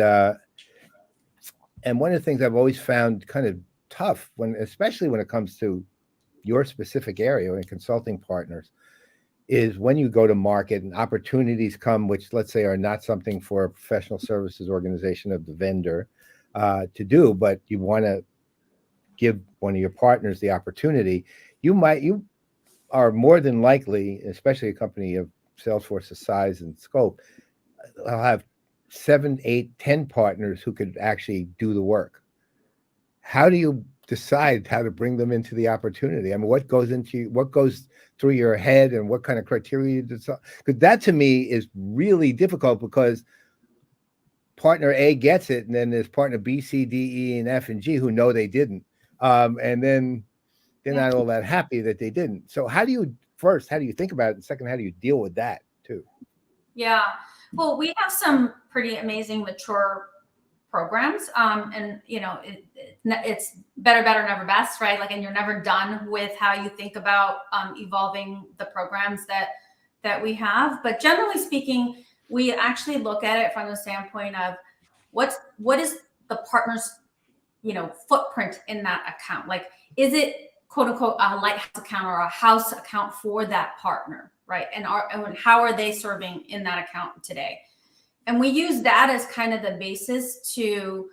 one of the things I've always found kind of tough especially when it comes to your specific area and consulting partners, is when you go to market and opportunities come, which let's say are not something for a professional services organization of the vendor to do, but you want to give one of your partners the opportunity, you are more than likely, especially a company of Salesforce's size and scope, I'll have 7, 8, 10 partners who could actually do the work. How do you decide how to bring them into the opportunity? I mean, what goes through your head and what kind of criteria you decide? Because that to me is really difficult, because partner A gets it, and then there's partner B, C, D, E, and F, and G who know they didn't. And then they're not all that happy that they didn't. So how do you think about it? And second, how do you deal with that too? Yeah. Well, we have some pretty amazing mature programs. And it's better, never best, right? Like, and you're never done with how you think about evolving the programs that we have. But generally speaking, we actually look at it from the standpoint of what is the partner's, footprint in that account? Like, is it quote unquote a lighthouse account or a house account for that partner, right? And how are they serving in that account today? And we use that as kind of the basis to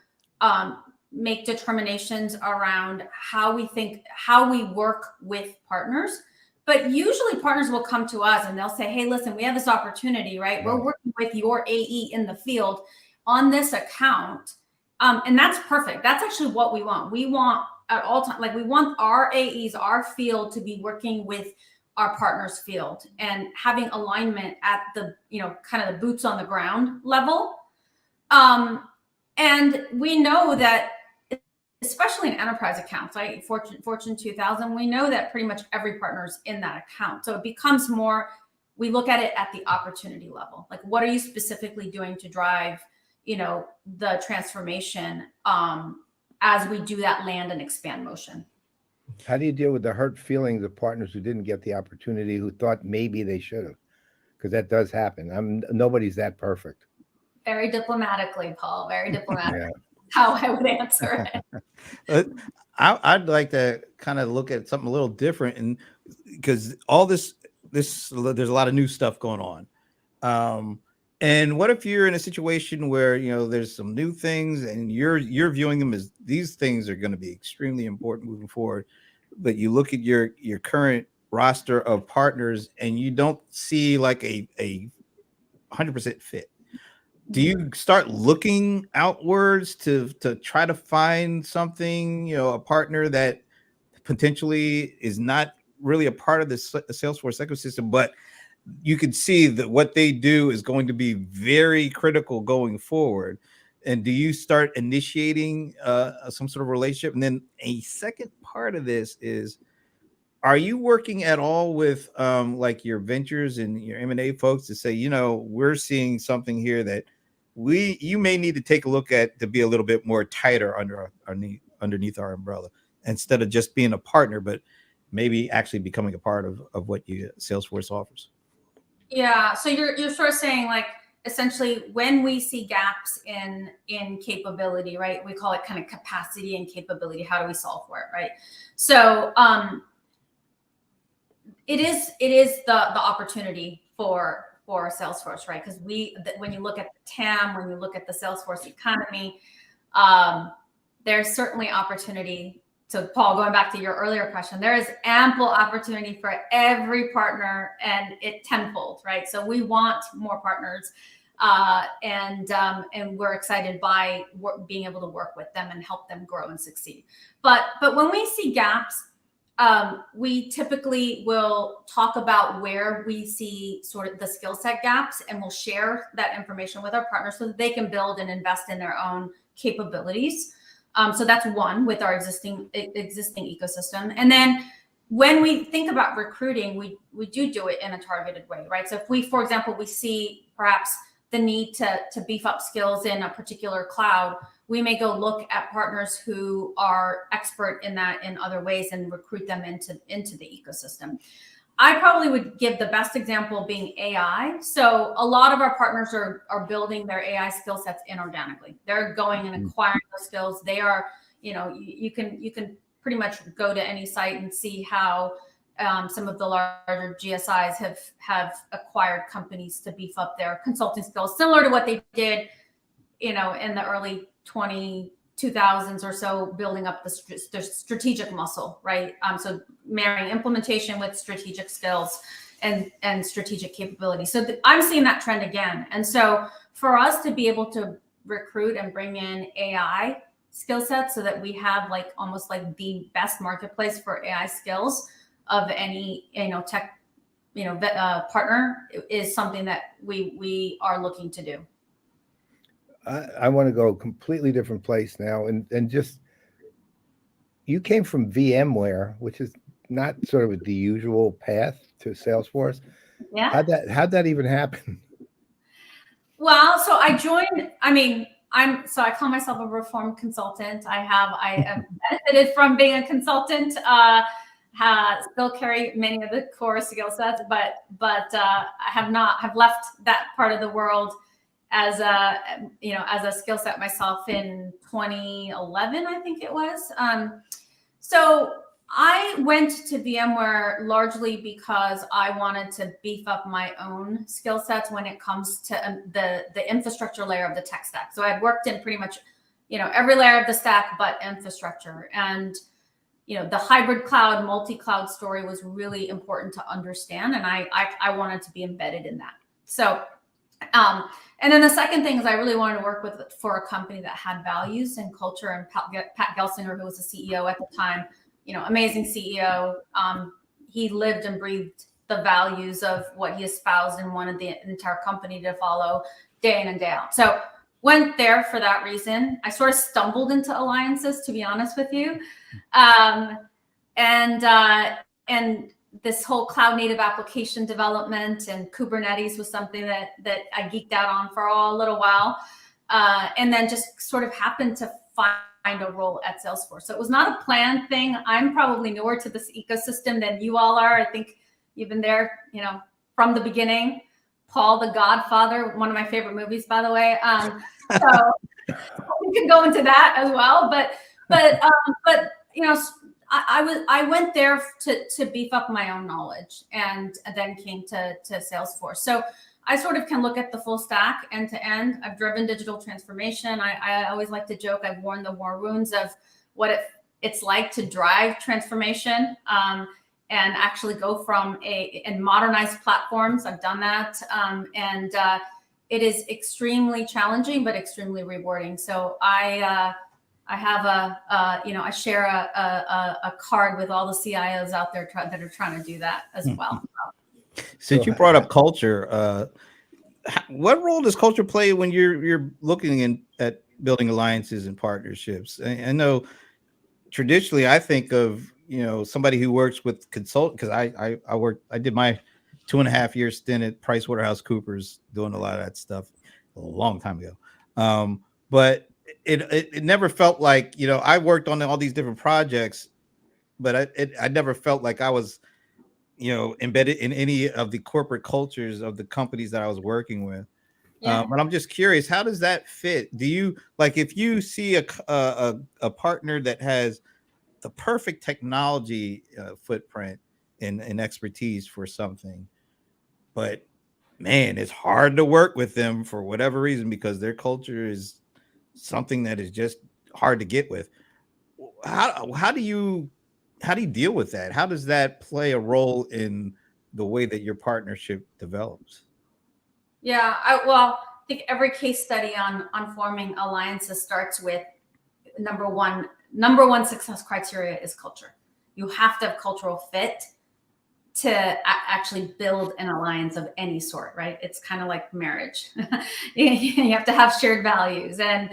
make determinations around how we work with partners. But usually partners will come to us and they'll say, hey, listen, we have this opportunity, right? We're working with your AE in the field on this account. And that's perfect. That's actually what we want. We want at all times, like, we want our AEs, our field, to be working with our partners' field and having alignment at the, kind of the boots on the ground level. And we know that, especially in enterprise accounts, right? Fortune 2000, we know that pretty much every partner's in that account. So it becomes more, we look at it at the opportunity level. Like, what are you specifically doing to drive, the transformation as we do that land and expand motion? How do you deal with the hurt feelings of partners who didn't get the opportunity, who thought maybe they should have? Because that does happen. Nobody's that perfect. Very diplomatically, Paul. Very diplomatic. Yeah. How I would answer it. I'd like to kind of look at something a little different, and because all this there's a lot of new stuff going on. And what if you're in a situation where there's some new things, and you're viewing them as these things are going to be extremely important moving forward, but you look at your current roster of partners and you don't see like a 100% fit. Do you start looking outwards to try to find something, a partner that potentially is not really a part of the Salesforce ecosystem, but you can see that what they do is going to be very critical going forward? And do you start initiating some sort of relationship? And then a second part of this is, are you working at all with like your ventures and your M&A folks to say, we're seeing something here that you may need to take a look at to be a little bit more tighter underneath our umbrella, instead of just being a partner, but maybe actually becoming a part of what Salesforce offers? Yeah. So you're sort of saying, like, essentially, when we see gaps in capability, right? We call it kind of capacity and capability. How do we solve for it, right? So it is the opportunity for Salesforce, right? Because when you look at the TAM, when you look at the Salesforce economy, there's certainly opportunity. So Paul, going back to your earlier question, there is ample opportunity for every partner, and it tenfold, right? So we want more partners, and we're excited by being able to work with them and help them grow and succeed. But when we see gaps, we typically will talk about where we see sort of the skill set gaps, and we'll share that information with our partners so that they can build and invest in their own capabilities. So that's one with our existing ecosystem. And then when we think about recruiting, we do it in a targeted way, right? So if we, for example, we see perhaps the need to beef up skills in a particular cloud, we may go look at partners who are expert in that in other ways and recruit them into the ecosystem. I probably would give the best example being AI. So a lot of our partners are building their AI skill sets inorganically. They're going and acquiring those skills. They are, you can pretty much go to any site and see how some of the larger GSIs have acquired companies to beef up their consulting skills, similar to what they did, in the early 2000s or so, building up the strategic muscle, right? So marrying implementation with strategic skills and strategic capability. So I'm seeing that trend again. And so for us to be able to recruit and bring in AI skill sets so that we have almost like the best marketplace for AI skills of any, tech, partner is something that we are looking to do. I want to go a completely different place now, and just, you came from VMware, which is not sort of the usual path to Salesforce. Yeah. How'd that even happen? Well, so I joined. I call myself a reformed consultant. I have benefited from being a consultant. Still carry many of the core skill sets, but have left that part of the world as a skill set myself in 2011, I think it was. So I went to VMware largely because I wanted to beef up my own skill sets when it comes to the infrastructure layer of the tech stack. So I'd worked in pretty much, every layer of the stack but infrastructure. And the hybrid cloud, multi-cloud story was really important to understand, and I wanted to be embedded in that. So and then the second thing is I really wanted to work for a company that had values and culture. And Pat Gelsinger, who was the CEO at the time, amazing CEO. He lived and breathed the values of what he espoused and wanted the entire company to follow day in and day out. So went there for that reason. I sort of stumbled into alliances, to be honest with you. And this whole cloud native application development and Kubernetes was something that I geeked out on for a little while. And then just sort of happened to find a role at Salesforce. So it was not a planned thing. I'm probably newer to this ecosystem than you all are. I think you've been there, from the beginning. Paul the Godfather, one of my favorite movies, by the way. So we can go into that as well. But I went there to beef up my own knowledge, and then came to Salesforce. So I sort of can look at the full stack end to end. I've driven digital transformation. I always like to joke I've worn the war wounds of what it's like to drive transformation and actually go from and modernize platforms. I've done that. And it is extremely challenging, but extremely rewarding. So I share a card with all the CIOs out there that are trying to do that as well. Since you brought up culture, what role does culture play when you're looking at building alliances and partnerships? I know traditionally I think of somebody who works with consult, because I did my 2.5 year stint at PricewaterhouseCoopers doing a lot of that stuff a long time ago. But it never felt like, I worked on all these different projects, but I never felt like I was, embedded in any of the corporate cultures of the companies that I was working with. Yeah. But I'm just curious, how does that fit? Do you, like, if you see a partner that has the perfect technology footprint and expertise for something, but man, it's hard to work with them for whatever reason because their culture is something that is just hard to get with. How do you deal with that? How does that play a role in the way that your partnership develops? Yeah, I think every case study on forming alliances starts with number one success criteria is culture. You have to have cultural fit to actually build an alliance of any sort, right? It's kind of like marriage. You have to have shared values. And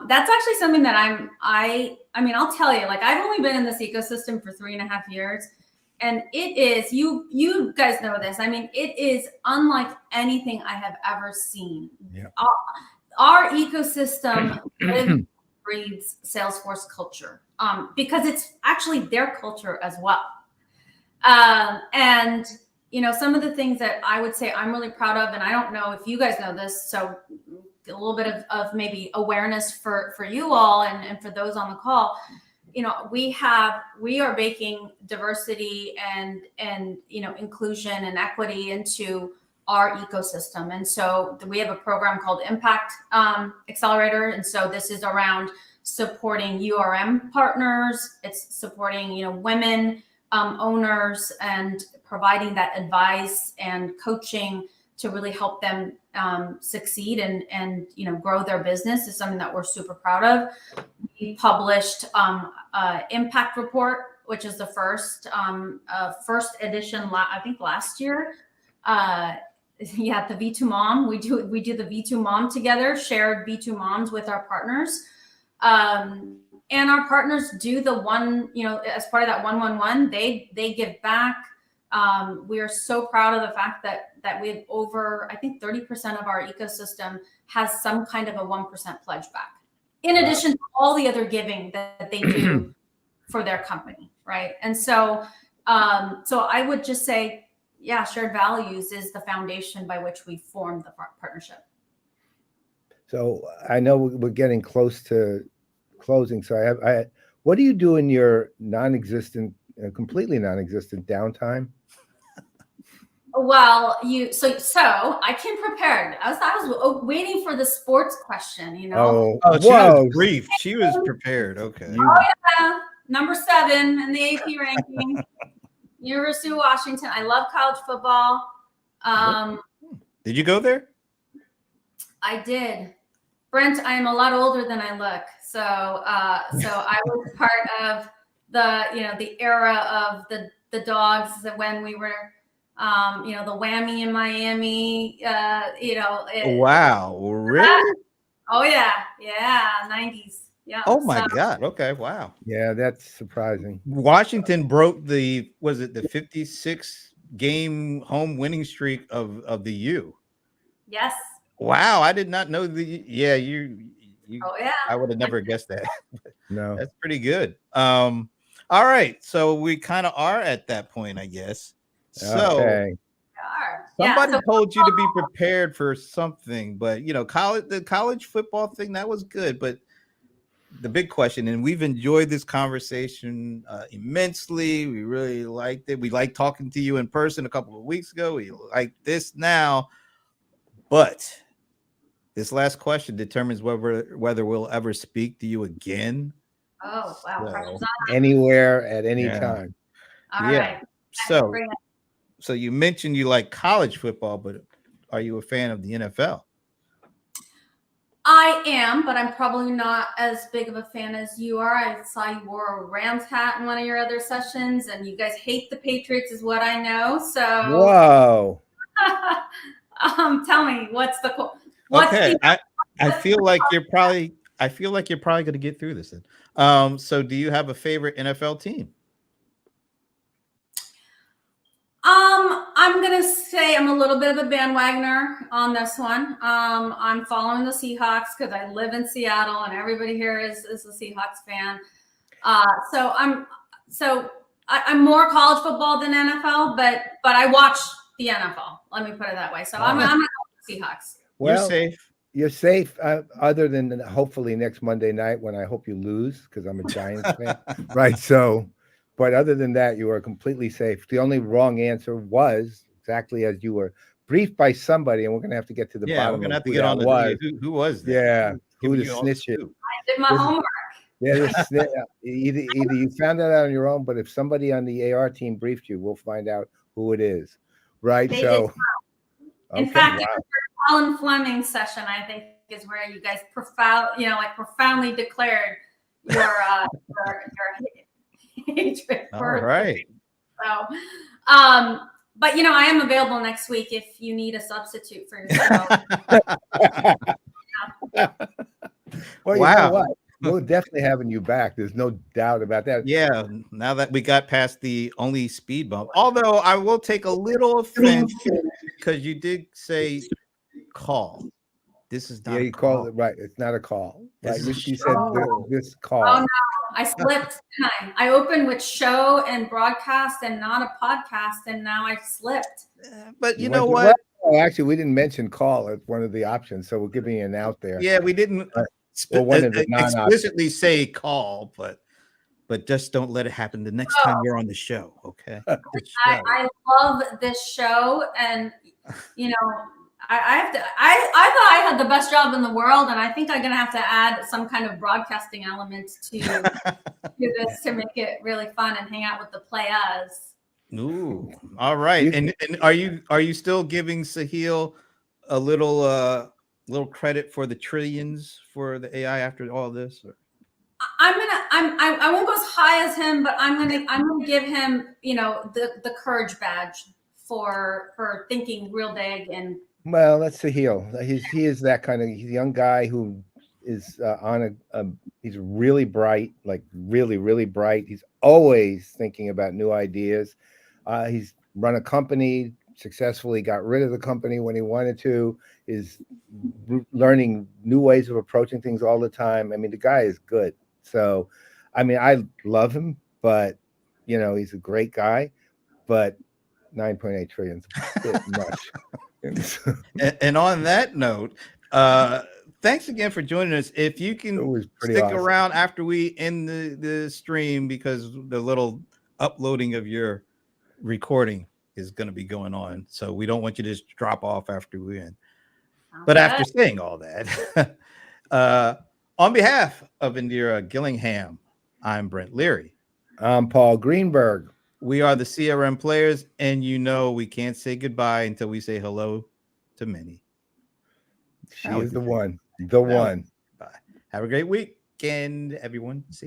that's actually something that I mean, I'll tell you, like, I've only been in this ecosystem for 3.5 years. And it is, you guys know this. I mean, it is unlike anything I have ever seen. Yeah. Our ecosystem breeds Salesforce culture because it's actually their culture as well. And, you know, some of the things that I would say I'm really proud of, and I don't know if you guys know this, so a little bit of maybe awareness for you all and for those on the call. You know, we are baking diversity and you know, inclusion and equity into our ecosystem. And so we have a program called Impact Accelerator. And so this is around supporting URM partners. It's supporting, you know, women owners and providing that advice and coaching to really help them succeed and you know, grow their business is something that we're super proud of. We published Impact Report, which is the first edition, I think last year. Yeah, the V2 Mom. We do the V2 Mom together, shared V2 Moms with our partners. And our partners do the one, you know, as part of that 111, they give back. We are so proud of the fact that we have over, I think 30% of our ecosystem has some kind of a 1% pledge back, in addition to all the other giving that they do for their company, right? And so, so I would just say, yeah, shared values is the foundation by which we form the partnership. So I know we're getting close to closing. So I what do you do in your non-existent, completely non-existent downtime? Well, so I came prepared. I was waiting for the sports question, you know. Oh, she was brief. She was prepared. Okay. Yeah. Number 7 in the AP ranking. University of Washington. I love college football. Did you go there? I did. Brent, I am a lot older than I look. So I was part of the era of the dogs when we were the whammy in Miami, wow, really? Oh yeah, 90s. Yeah. Oh my God. Okay. Wow. Yeah, that's surprising. Washington broke the 56 game home winning streak of the U. Yes. Wow, I did not know you. Oh yeah. I would have never guessed that. No, that's pretty good. All right, so we kind of are at that point, I guess. So okay. Somebody told you to be prepared for something, but you know, the college football thing, that was good. But the big question, and we've enjoyed this conversation immensely. We really liked it. We liked talking to you in person a couple of weeks ago. We like this now, but this last question determines whether we'll ever speak to you again. Oh wow! Anywhere at any time. All right. So you mentioned you like college football, but are you a fan of the NFL? I am, but I'm probably not as big of a fan as you are. I saw you wore a Rams hat in one of your other sessions, and you guys hate the Patriots, is what I know. So whoa. Tell me, what's okay? I feel like you're probably going to get through this. Then. So do you have a favorite NFL team? I'm gonna say I'm a little bit of a bandwagoner on this one. I'm following the Seahawks because I live in Seattle and everybody here is a Seahawks fan. So I'm more college football than NFL, but I watch the NFL. Let me put it that way. So I'm gonna go with Seahawks. Well, you're safe. You're safe, other than hopefully next Monday night when I hope you lose because I'm a Giants fan, right? So. But other than that, you are completely safe. The only wrong answer was exactly as you were briefed by somebody, and we're going to have to get to the bottom. We're going to have to get on who was that? Yeah, who the snitch is. I did my homework. Yeah, either you found that out on your own, but if somebody on the AR team briefed you, we'll find out who it is, right? In fact, the Colin Fleming session, I think, is where you guys profoundly declared your engagement. All right. So, but I am available next week if you need a substitute for your show. Well, you know what? We're definitely having you back. There's no doubt about that. Yeah, now that we got past the only speed bump, although I will take a little offense because you did say call. This is not. Yeah, you called it right. It's not a call. Right? You said this call. Oh no, I slipped. I opened with show and broadcast and not a podcast, and now I slipped. But you know what? Well, actually, we didn't mention call as one of the options, so we're giving you an out there. Yeah, we didn't explicitly say call, but just don't let it happen the next time you're on the show. Okay. I love this show, and I thought I had the best job in the world, and I think I'm gonna have to add some kind of broadcasting element to this to make it really fun and hang out with the Playaz. Ooh, all right. And are you still giving Sahil a little credit for the trillions for the AI after all this? Or? I won't go as high as him, but I'm gonna give him the courage badge for thinking real big. And well, that's Sahil. He is that kind of young guy who is he's really bright, like really bright. He's always thinking about new ideas. He's run a company successfully, got rid of the company when he wanted to, is learning new ways of approaching things all the time. I mean, the guy is good. So, I mean, I love him, but he's a great guy, but 9.8 trillion is a bit much. And on that note, thanks again for joining us. If you can stick around after we end the stream, because the little uploading of your recording is going to be going on, so we don't want you to just drop off after we end. But after saying all that, on behalf of Indira Gillingham, I'm Brent Leary. I'm Paul Greenberg. We are the CRM Players, and we can't say goodbye until we say hello to Minnie. She is the one. The one. Bye. Have a great weekend, everyone. See ya.